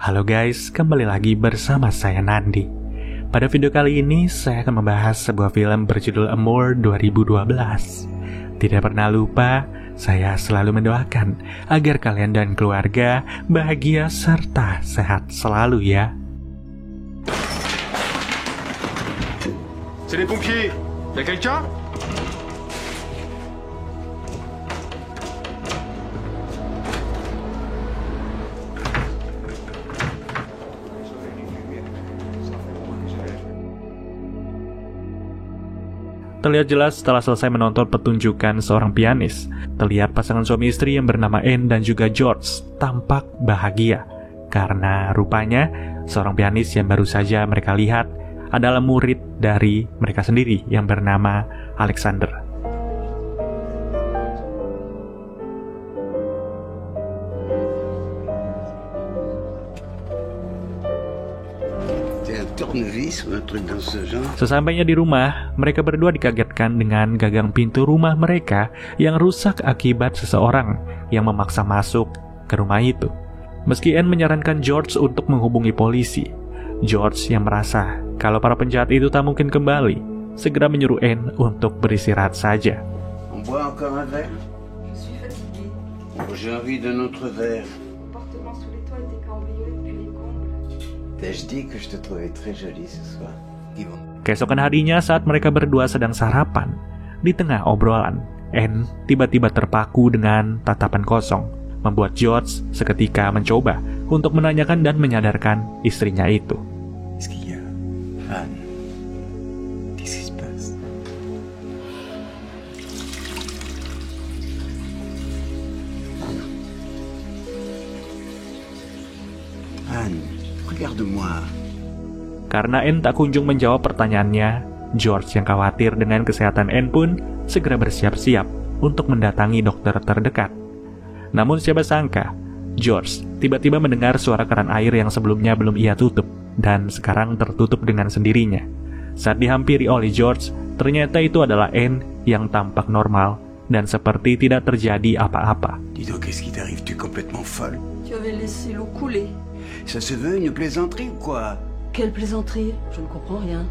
Halo guys, kembali lagi bersama saya Nandi. Pada video kali ini saya akan membahas sebuah film berjudul Amour 2012. Tidak pernah lupa, saya selalu mendoakan agar kalian dan keluarga bahagia serta sehat selalu ya. C'est les pompiers. Y'a quelqu'un? Terlihat jelas setelah selesai menonton pertunjukan seorang pianis. Terlihat pasangan suami istri yang bernama Anne dan juga George tampak bahagia. Karena rupanya seorang pianis yang baru saja mereka lihat adalah murid dari mereka sendiri yang bernama Alexander. Sesampainya di rumah, mereka berdua dikagetkan dengan gagang pintu rumah mereka yang rusak akibat seseorang yang memaksa masuk ke rumah itu. Meski Anne menyarankan George untuk menghubungi polisi, George yang merasa kalau para penjahat itu tak mungkin kembali, segera menyuruh Anne untuk beristirahat saja. On boit encore un verre? Je suis fatiguée. J'ai envie d'un autre verre. L'appartement sous les toits était cambriolé depuis les combles. T'ai-je dit que je te trouvais très jolie ce soir? Keesokan harinya saat mereka berdua sedang sarapan, di tengah obrolan, Anne tiba-tiba terpaku dengan tatapan kosong, membuat George seketika mencoba untuk menanyakan dan menyadarkan istrinya itu. Qu'est-ce qu'il y a? Anne, qu'est-ce qui se passe? Anne, regarde-moi. Karena Anne tak kunjung menjawab pertanyaannya, George yang khawatir dengan kesehatan Anne pun segera bersiap-siap untuk mendatangi dokter terdekat. Namun siapa sangka, George tiba-tiba mendengar suara keran air yang sebelumnya belum ia tutup dan sekarang tertutup dengan sendirinya. Saat dihampiri oleh George, ternyata itu adalah Anne yang tampak normal dan seperti tidak terjadi apa-apa. Dis donc, qu'est-ce qui t'arrive? Tu es complètement folle. Tu avais laissé l'eau couler. Ça se veut une plaisanterie ou quoi? Quelle plaisanterie? Je ne comprends rien.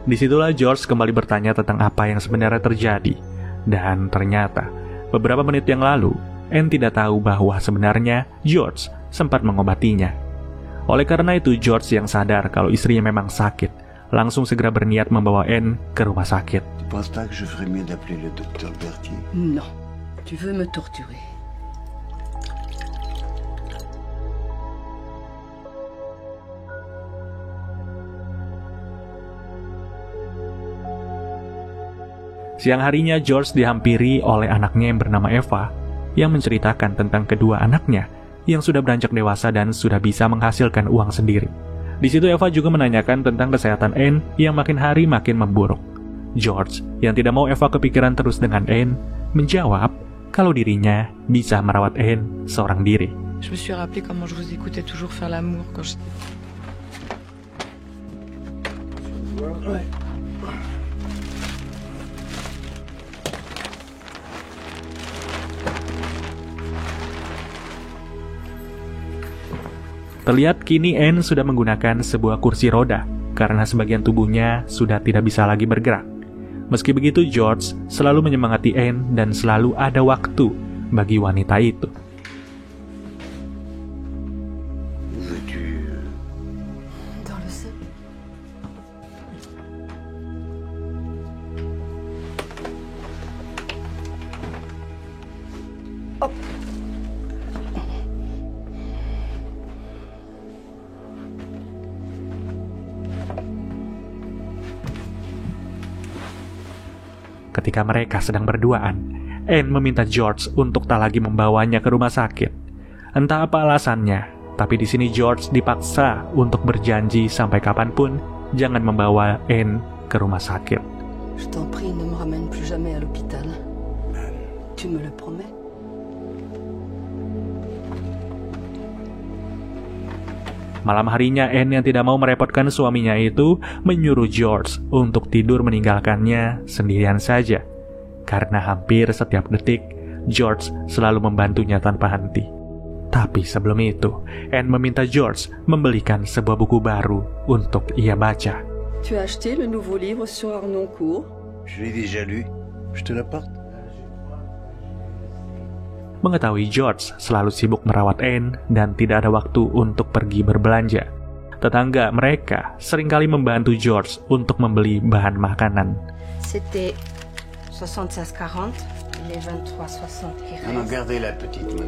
Disitulah George kembali bertanya tentang apa yang sebenarnya terjadi. Dan ternyata, beberapa menit yang lalu, Anne tidak tahu bahwa sebenarnya George sempat mengobatinya. Oleh karena itu, George yang sadar kalau istrinya memang sakit, langsung segera berniat membawa Anne ke rumah sakit. Tu penses pas que je ferais mieux d'appeler le docteur Berthier? Non. Tu veux me torturer. Siang harinya George dihampiri oleh anaknya yang bernama Eva, yang menceritakan tentang kedua anaknya yang sudah beranjak dewasa dan sudah bisa menghasilkan uang sendiri. Di situ Eva juga menanyakan tentang kesehatan Anne yang makin hari makin memburuk. George, yang tidak mau Eva kepikiran terus dengan Anne, menjawab kalau dirinya bisa merawat Anne seorang diri. Je me suis rappelé comment je vous écoutais toujours faire l'amour quand j'étais... Terlihat kini Anne sudah menggunakan sebuah kursi roda karena sebagian tubuhnya sudah tidak bisa lagi bergerak. Meski begitu, George selalu menyemangati Anne dan selalu ada waktu bagi wanita itu. Où veux-tu? Dans le sel. Hop. Ketika mereka sedang berduaan, Anne meminta George untuk tak lagi membawanya ke rumah sakit. Entah apa alasannya, tapi di sini George dipaksa untuk berjanji sampai kapanpun jangan membawa Anne ke rumah sakit. Je t'en prie, ne me ramène plus jamais à l'hôpital. Tu me le promets? Malam harinya, Anne yang tidak mau merepotkan suaminya itu menyuruh George untuk tidur meninggalkannya sendirian saja. Karena hampir setiap detik, George selalu membantunya tanpa henti. Tapi sebelum itu, Anne meminta George membelikan sebuah buku baru untuk ia baca. Tu as acheté le nouveau livre sur Arnoncourt? Je l'ai déjà lu. Je te l'apporte. Mengetahui George selalu sibuk merawat Anne dan tidak ada waktu untuk pergi berbelanja, tetangga mereka seringkali membantu George untuk membeli bahan makanan. C'était 76,40, les 23,60 qui On a restent. gardé la petite main.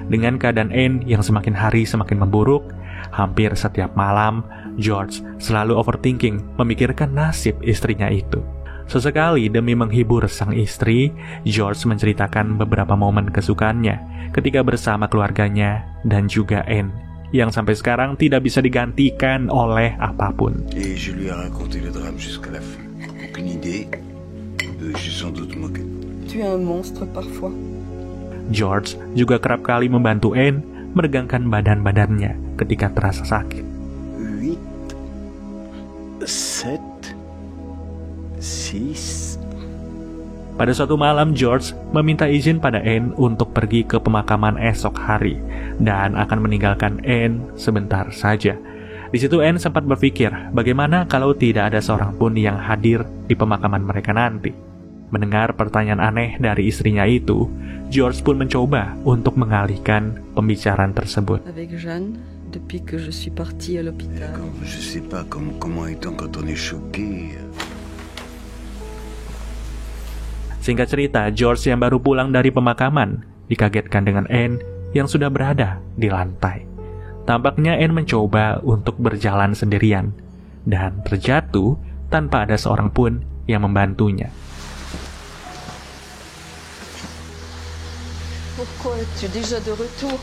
Dengan keadaan Anne yang semakin hari semakin memburuk, hampir setiap malam George selalu overthinking memikirkan nasib istrinya itu. Sesekali demi menghibur sang istri, George menceritakan beberapa momen kesukaannya ketika bersama keluarganya dan juga Anne, yang sampai sekarang tidak bisa digantikan oleh apapun. Et je lui ai raconté le drame jusqu'à la fin. Aucune idée. J'ai sans doute moqué. Tu es un monstre parfois. George juga kerap kali membantu Anne meregangkan badan-badannya ketika terasa sakit. 8, 7, 6. Pada suatu malam, George meminta izin pada Anne untuk pergi ke pemakaman esok hari dan akan meninggalkan Anne sebentar saja. Di situ Anne sempat berpikir bagaimana kalau tidak ada seorang pun yang hadir di pemakaman mereka nanti. Mendengar pertanyaan aneh dari istrinya itu, George pun mencoba untuk mengalihkan pembicaraan tersebut. Avec Jeanne, depuis que je suis partie à l'hôpital. D'accord, je sais pas comment est-on quand on est choqué. Singkat cerita, George yang baru pulang dari pemakaman dikagetkan dengan Anne yang sudah berada di lantai. Tampaknya Anne mencoba untuk berjalan sendirian dan terjatuh tanpa ada seorang pun yang membantunya. Pourquoi es-tu déjà de retour?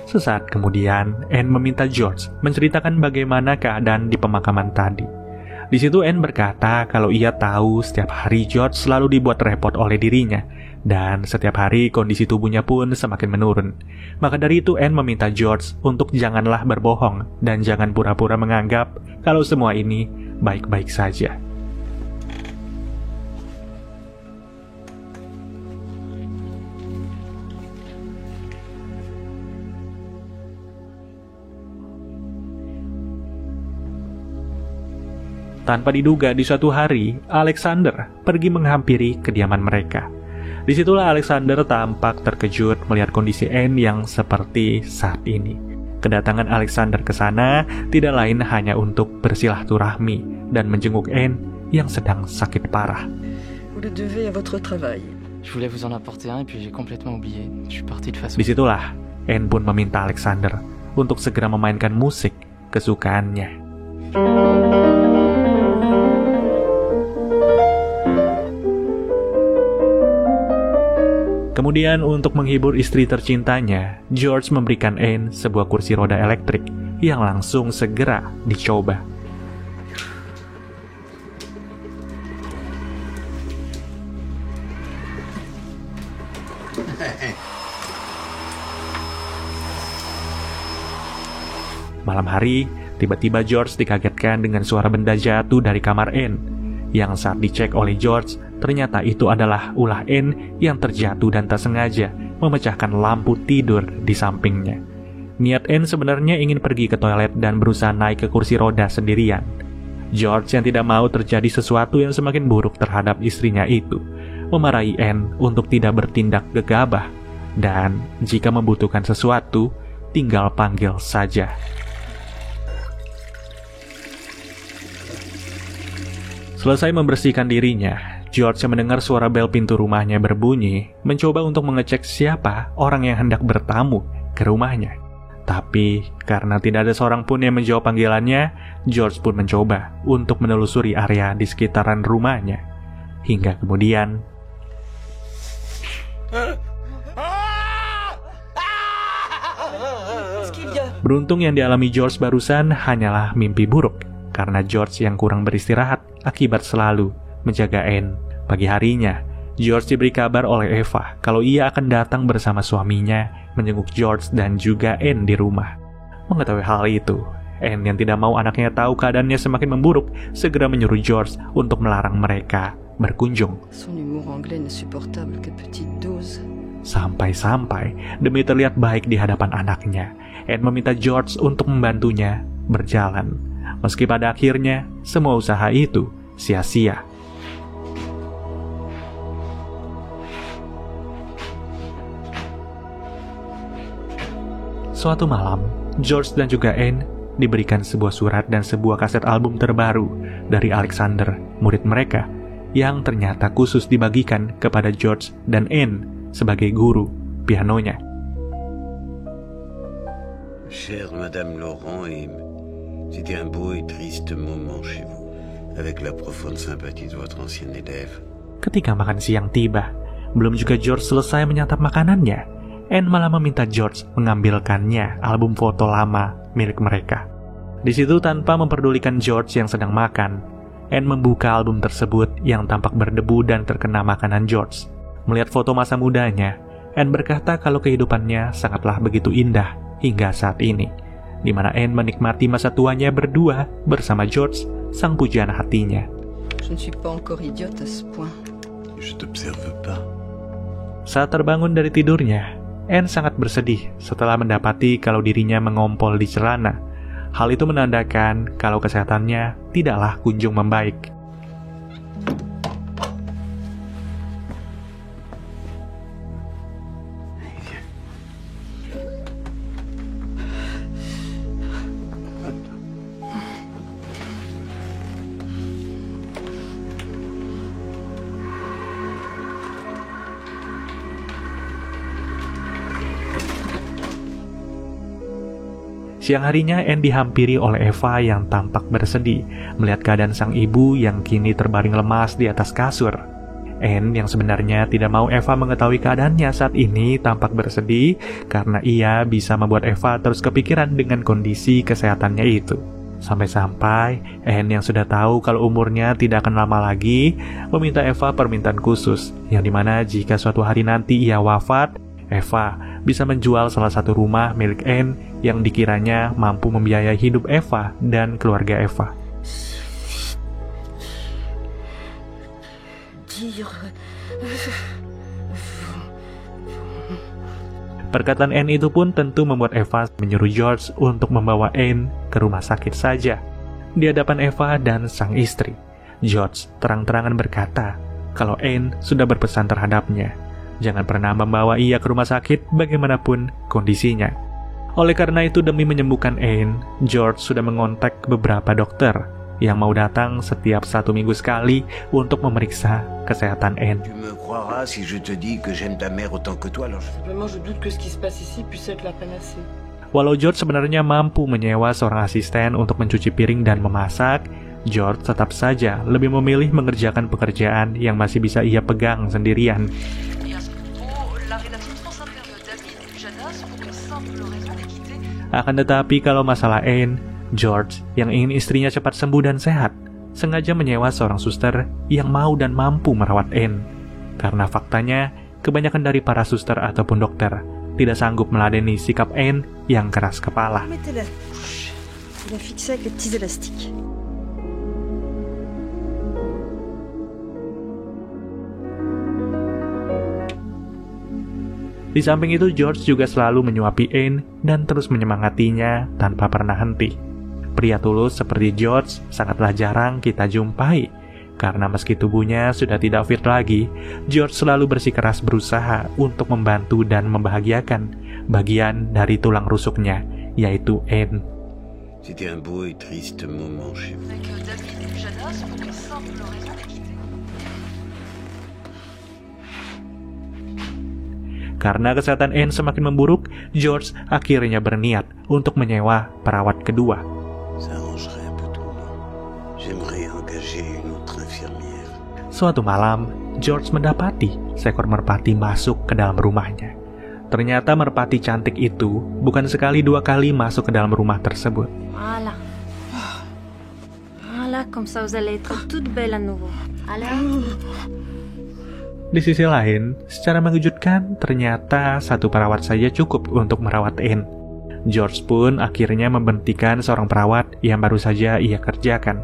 Sesaat kemudian, Anne meminta George menceritakan bagaimana keadaan di pemakaman tadi. Di situ Anne berkata kalau ia tahu setiap hari George selalu dibuat repot oleh dirinya, dan setiap hari kondisi tubuhnya pun semakin menurun. Maka dari itu Anne meminta George untuk janganlah berbohong dan jangan pura-pura menganggap kalau semua ini baik-baik saja. Tanpa diduga di suatu hari, Alexander pergi menghampiri kediaman mereka. Disitulah Alexander tampak terkejut melihat kondisi Anne yang seperti saat ini. Kedatangan Alexander ke sana tidak lain hanya untuk bersilaturahmi dan menjenguk Anne yang sedang sakit parah. Vous le devez à votre travail. Je voulais vous en apporter un et puis j'ai complètement oublié. Je suis parti de façon... Disitulah Anne pun meminta Alexander untuk segera memainkan musik kesukaannya. Kemudian untuk menghibur istri tercintanya, George memberikan Anne sebuah kursi roda elektrik yang langsung segera dicoba. Malam hari, tiba-tiba George dikagetkan dengan suara benda jatuh dari kamar Anne. Yang saat dicek oleh George, ternyata itu adalah ulah Anne yang terjatuh dan tak sengaja memecahkan lampu tidur di sampingnya. Niat Anne sebenarnya ingin pergi ke toilet dan berusaha naik ke kursi roda sendirian. George yang tidak mau terjadi sesuatu yang semakin buruk terhadap istrinya itu, memarahi Anne untuk tidak bertindak gegabah, dan jika membutuhkan sesuatu, tinggal panggil saja. Selesai membersihkan dirinya, George yang mendengar suara bel pintu rumahnya berbunyi, mencoba untuk mengecek siapa orang yang hendak bertamu ke rumahnya. Tapi, karena tidak ada seorang pun yang menjawab panggilannya, George pun mencoba untuk menelusuri area di sekitaran rumahnya. Hingga kemudian... Beruntung yang dialami George barusan hanyalah mimpi buruk, karena George yang kurang beristirahat akibat selalu menjaga Anne. Pagi harinya, George diberi kabar oleh Eva kalau ia akan datang bersama suaminya menjenguk George dan juga Anne di rumah. Mengetahui hal itu, Anne yang tidak mau anaknya tahu keadaannya semakin memburuk, segera menyuruh George untuk melarang mereka berkunjung. Son humour anglais n'est supportable que petite dose. Sampai-sampai, demi terlihat baik di hadapan anaknya, Anne meminta George untuk membantunya berjalan. Meski pada akhirnya, semua usaha itu sia-sia. Suatu malam, George dan juga Anne diberikan sebuah surat dan sebuah kaset album terbaru dari Alexander, murid mereka, yang ternyata khusus dibagikan kepada George dan Anne sebagai guru pianonya. Chère Madame Laurent, c'était un beau et triste moment chez vous, avec la profonde sympathie de votre ancien élève. Ketika makan siang tiba, belum juga George selesai menyantap makanannya, Anne malah meminta George mengambilkannya album foto lama milik mereka. Di situ tanpa memperdulikan George yang sedang makan, Anne membuka album tersebut yang tampak berdebu dan terkena makanan George. Melihat foto masa mudanya, Anne berkata kalau kehidupannya sangatlah begitu indah hingga saat ini, di mana Anne menikmati masa tuanya berdua bersama George, sang pujaan hatinya. Je ne suis pas encore idiote à ce point. Je t'observe pas. Saat terbangun dari tidurnya, Anne sangat bersedih setelah mendapati kalau dirinya mengompol di celana. Hal itu menandakan kalau kesehatannya tidaklah kunjung membaik. Siang harinya, Anne dihampiri oleh Eva yang tampak bersedih melihat keadaan sang ibu yang kini terbaring lemas di atas kasur. Anne yang sebenarnya tidak mau Eva mengetahui keadaannya saat ini tampak bersedih karena ia bisa membuat Eva terus kepikiran dengan kondisi kesehatannya itu. Sampai-sampai Anne yang sudah tahu kalau umurnya tidak akan lama lagi meminta Eva permintaan khusus, yang dimana jika suatu hari nanti ia wafat, Eva bisa menjual salah satu rumah milik Anne yang dikiranya mampu membiayai hidup Eva dan keluarga Eva. Perkataan Anne itu pun tentu membuat Eva menyuruh George untuk membawa Anne ke rumah sakit saja. Di hadapan Eva dan sang istri, George terang-terangan berkata kalau Anne sudah berpesan terhadapnya, jangan pernah membawa ia ke rumah sakit bagaimanapun kondisinya. Oleh karena itu, demi menyembuhkan Anne, George sudah mengontak beberapa dokter yang mau datang setiap 1 minggu sekali untuk memeriksa kesehatan Anne. Tu me croiras si je te dis que j'aime ta mère autant que toi, alors Simplement, je doute que ce qui se passe ici puisse être la panacée. Walau George sebenarnya mampu menyewa seorang asisten untuk mencuci piring dan memasak, George tetap saja lebih memilih mengerjakan pekerjaan yang masih bisa ia pegang sendirian. Akan tetapi kalau masalah Anne, George yang ingin istrinya cepat sembuh dan sehat, sengaja menyewa seorang suster yang mau dan mampu merawat Anne. Karena faktanya, kebanyakan dari para suster ataupun dokter tidak sanggup meladeni sikap Anne yang keras kepala. Mettez-la. Il a fixé avec les petits élastiques. Di samping itu, George juga selalu menyuapi Anne dan terus menyemangatinya tanpa pernah henti. Pria tulus seperti George sangatlah jarang kita jumpai, karena meski tubuhnya sudah tidak fit lagi, George selalu bersikeras berusaha untuk membantu dan membahagiakan bagian dari tulang rusuknya, yaitu Anne. c'était un beau et triste moment chez vous. Karena kesehatan Anne semakin memburuk, George akhirnya berniat untuk menyewa perawat kedua. Ça arrangerait un peu tout. J'aimerais engager une autre infirmière. Suatu malam, George mendapati seekor merpati masuk ke dalam rumahnya. Ternyata merpati cantik itu bukan sekali 2 kali masuk ke dalam rumah tersebut. Voilà. Voilà, comme ça vous allez être toute belle à nouveau. Alors. Di sisi lain, secara mengejutkan, ternyata satu perawat saja cukup untuk merawat Anne. George pun akhirnya memberhentikan seorang perawat yang baru saja ia kerjakan,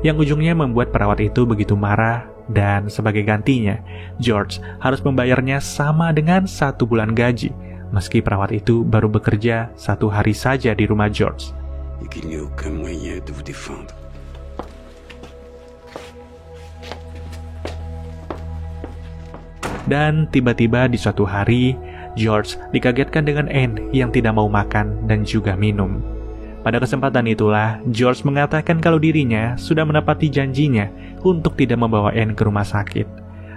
yang ujungnya membuat perawat itu begitu marah, dan sebagai gantinya, George harus membayarnya sama dengan 1 bulan gaji, meski perawat itu baru bekerja 1 hari saja di rumah George. Et qu'il n'y a aucun moyen de vous défendre. Dan tiba-tiba di suatu hari, George dikagetkan dengan Anne yang tidak mau makan dan juga minum. Pada kesempatan itulah, George mengatakan kalau dirinya sudah menepati janjinya untuk tidak membawa Anne ke rumah sakit.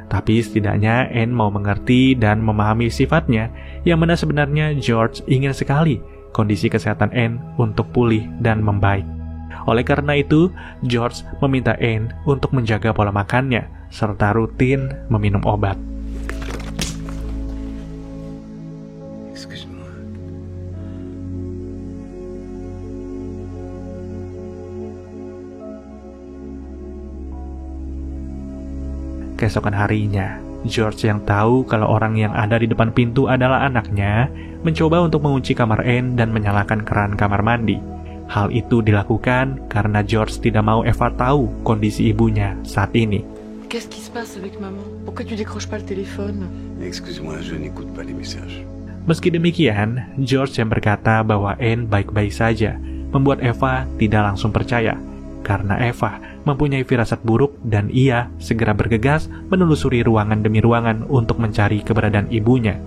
Tapi setidaknya Anne mau mengerti dan memahami sifatnya, yang mana sebenarnya George ingin sekali kondisi kesehatan Anne untuk pulih dan membaik. Oleh karena itu, George meminta Anne untuk menjaga pola makannya, serta rutin meminum obat. Excuse-moi. Keesokan harinya, George yang tahu kalau orang yang ada di depan pintu adalah anaknya, mencoba untuk mengunci kamar Anne dan menyalakan keran kamar mandi. Hal itu dilakukan karena George tidak mau Eva tahu kondisi ibunya saat ini. Qu'est-ce qui se passe avec maman? Pourquoi tu décroches pas le téléphone? Excuse-moi, je n'écoute pas les messages. Meski demikian, George yang berkata bahwa Anne baik-baik saja, membuat Eva tidak langsung percaya. Karena Eva mempunyai firasat buruk dan ia segera bergegas menelusuri ruangan demi ruangan untuk mencari keberadaan ibunya.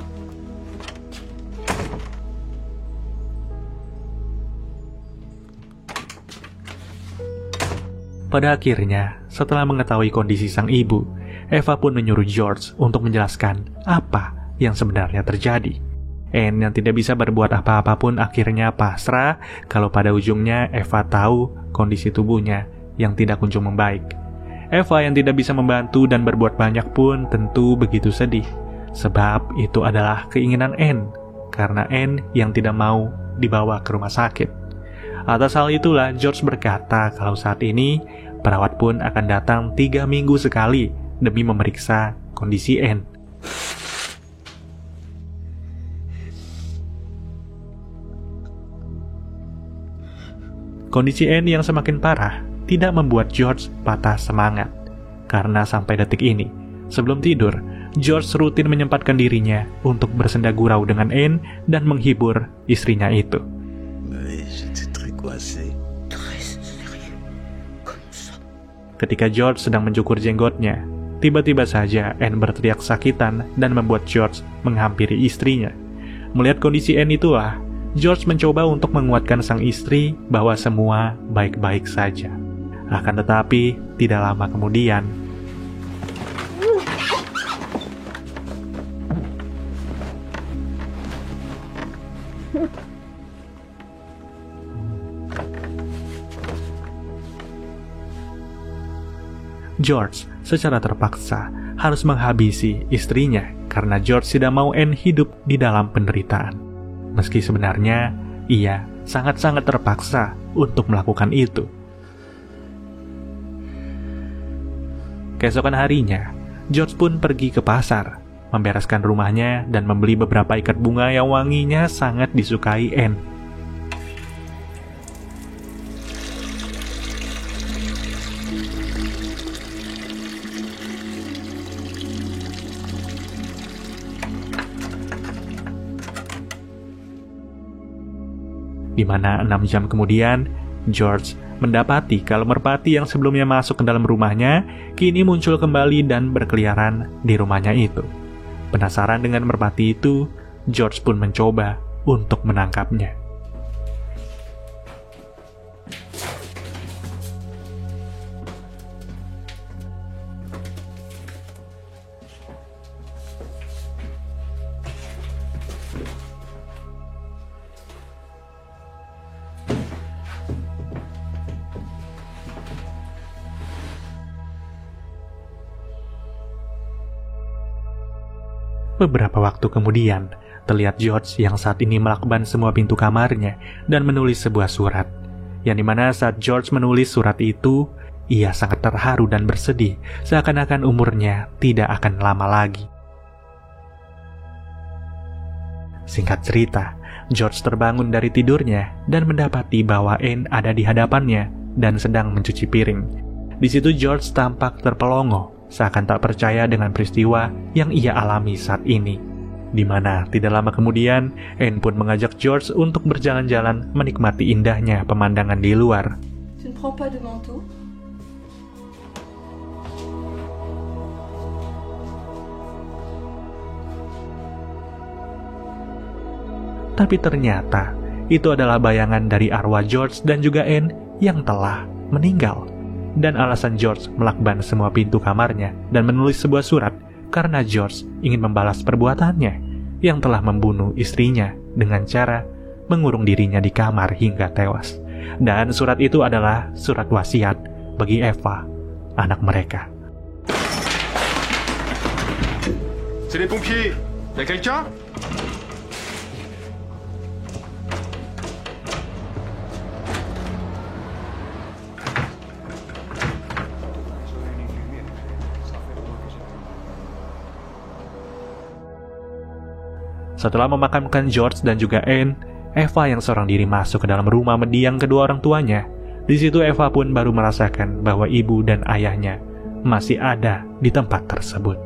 Pada akhirnya, setelah mengetahui kondisi sang ibu, Eva pun menyuruh George untuk menjelaskan apa yang sebenarnya terjadi. Anne yang tidak bisa berbuat apa-apa pun akhirnya pasrah kalau pada ujungnya Eva tahu kondisi tubuhnya yang tidak kunjung membaik. Eva yang tidak bisa membantu dan berbuat banyak pun tentu begitu sedih, sebab itu adalah keinginan Anne, karena Anne yang tidak mau dibawa ke rumah sakit. Atas hal itulah George berkata kalau saat ini perawat pun akan datang 3 minggu sekali demi memeriksa kondisi Anne. Kondisi Anne yang semakin parah tidak membuat George patah semangat. Karena sampai detik ini, sebelum tidur, George rutin menyempatkan dirinya untuk bersenda gurau dengan Anne dan menghibur istrinya itu. Ketika George sedang mencukur jenggotnya, tiba-tiba saja Anne berteriak sakitan dan membuat George menghampiri istrinya. Melihat kondisi Anne itulah, George mencoba untuk menguatkan sang istri bahwa semua baik-baik saja. Akan tetapi, tidak lama kemudian, George secara terpaksa harus menghabisi istrinya karena George tidak mau Anne hidup di dalam penderitaan. Meski sebenarnya ia sangat-sangat terpaksa untuk melakukan itu. Keesokan harinya, George pun pergi ke pasar, membereskan rumahnya dan membeli beberapa ikat bunga yang wanginya sangat disukai Anne. Di mana 6 jam kemudian, George mendapati kalau merpati yang sebelumnya masuk ke dalam rumahnya, kini muncul kembali dan berkeliaran di rumahnya itu. Penasaran dengan merpati itu, George pun mencoba untuk menangkapnya. Beberapa waktu kemudian, terlihat George yang saat ini melakban semua pintu kamarnya dan menulis sebuah surat. Yang dimana saat George menulis surat itu, ia sangat terharu dan bersedih, seakan-akan umurnya tidak akan lama lagi. Singkat cerita, George terbangun dari tidurnya dan mendapati bahwa Anne ada di hadapannya dan sedang mencuci piring. Di situ George tampak terpelongo, seakan tak percaya dengan peristiwa yang ia alami saat ini. Di mana tidak lama kemudian, Anne pun mengajak George untuk berjalan-jalan menikmati indahnya pemandangan di luar. Tu ne prends pas de manteau? Tapi ternyata itu adalah bayangan dari arwah George dan juga Anne yang telah meninggal. Dan alasan George melakban semua pintu kamarnya dan menulis sebuah surat karena George ingin membalas perbuatannya yang telah membunuh istrinya dengan cara mengurung dirinya di kamar hingga tewas. Dan surat itu adalah surat wasiat bagi Eva, anak mereka. C'est les pompiers. Y'a quelqu'un? Setelah memakamkan George dan juga Anne, Eva yang seorang diri masuk ke dalam rumah mendiang kedua orang tuanya. Di situ Eva pun baru merasakan bahwa ibu dan ayahnya masih ada di tempat tersebut.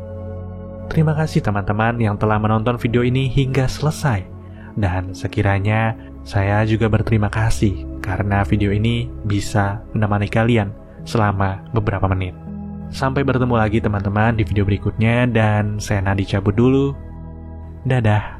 Terima kasih teman-teman yang telah menonton video ini hingga selesai. Dan sekiranya saya juga berterima kasih karena video ini bisa menemani kalian selama beberapa menit. Sampai bertemu lagi teman-teman di video berikutnya dan saya Nadi cabut dulu. Dadah.